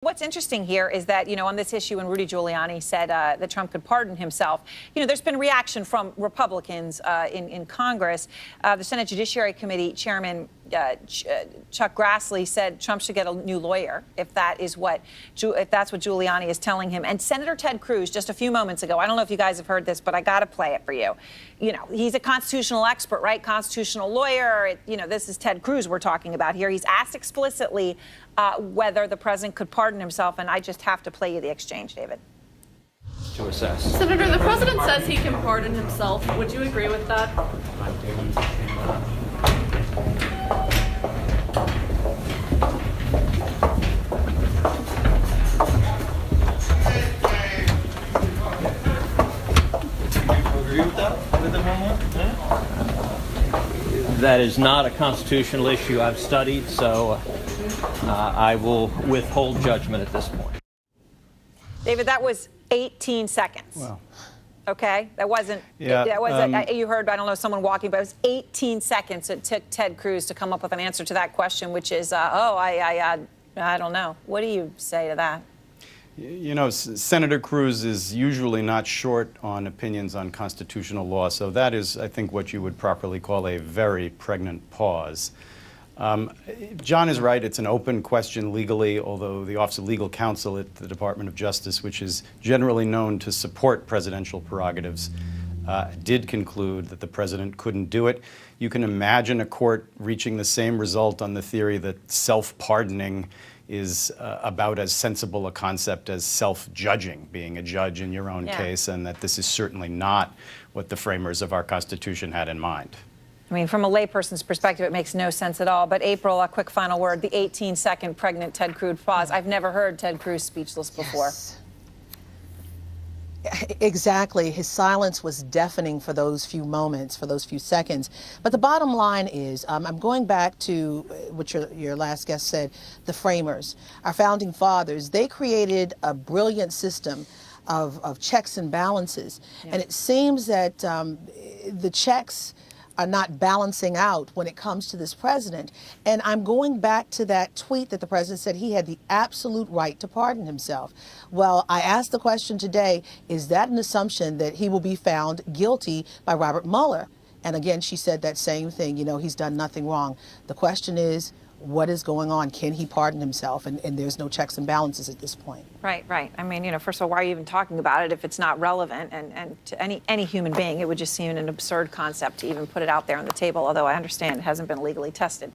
What's interesting here is that, on this issue, when Rudy Giuliani said that Trump could pardon himself, there's been reaction from Republicans in Congress. The Senate Judiciary Committee Chairman Chuck Grassley said Trump should get a new lawyer if that's what Giuliani is telling him. And Senator Ted Cruz, just a few moments ago, I don't know if you guys have heard this, but I got to play it for you. He's a constitutional expert, right? Constitutional lawyer. This is Ted Cruz we're talking about here. He's asked explicitly whether the president could pardon himself, and I just have to play you the exchange, David. To assess. Senator, the president says he can pardon himself. Would you agree with that? Agree with that? With the moment? That is not a constitutional issue I've studied, so I will withhold judgment at this point. David, that was 18 seconds. Wow. Okay, that wasn't. Yeah, that wasn't. You heard, I don't know, someone walking, but it was 18 seconds it took Ted Cruz to come up with an answer to that question, which is, I don't know. What do you say to that? Senator Cruz is usually not short on opinions on constitutional law, so that is, I think, what you would properly call a very pregnant pause. John is right. It's an open question legally, although the Office of Legal Counsel at the Department of Justice, which is generally known to support presidential prerogatives, did conclude that the president couldn't do it. You can imagine a court reaching the same result on the theory that self-pardoning is about as sensible a concept as self-judging, being a judge in your own case, and that this is certainly not what the framers of our Constitution had in mind. I mean, from a layperson's perspective, it makes no sense at all. But April, a quick final word, the 18-second pregnant Ted Cruz pause. I've never heard Ted Cruz speechless before. Yes. Exactly. His silence was deafening for those few moments, for those few seconds. But the bottom line is, I'm going back to what your last guest said, the framers, our founding fathers. They created a brilliant system of checks and balances. Yeah. And it seems that the checks are not balancing out when it comes to this president. And I'm going back to that tweet that the president said he had the absolute right to pardon himself. Well, I asked the question today, is that an assumption that he will be found guilty by Robert Mueller? And again, she said that same thing, he's done nothing wrong. The question is, what is going on? Can he pardon himself? And there's no checks and balances at this point. Right. I mean, first of all, why are you even talking about it if it's not relevant? And to any human being, it would just seem an absurd concept to even put it out there on the table, although I understand it hasn't been legally tested.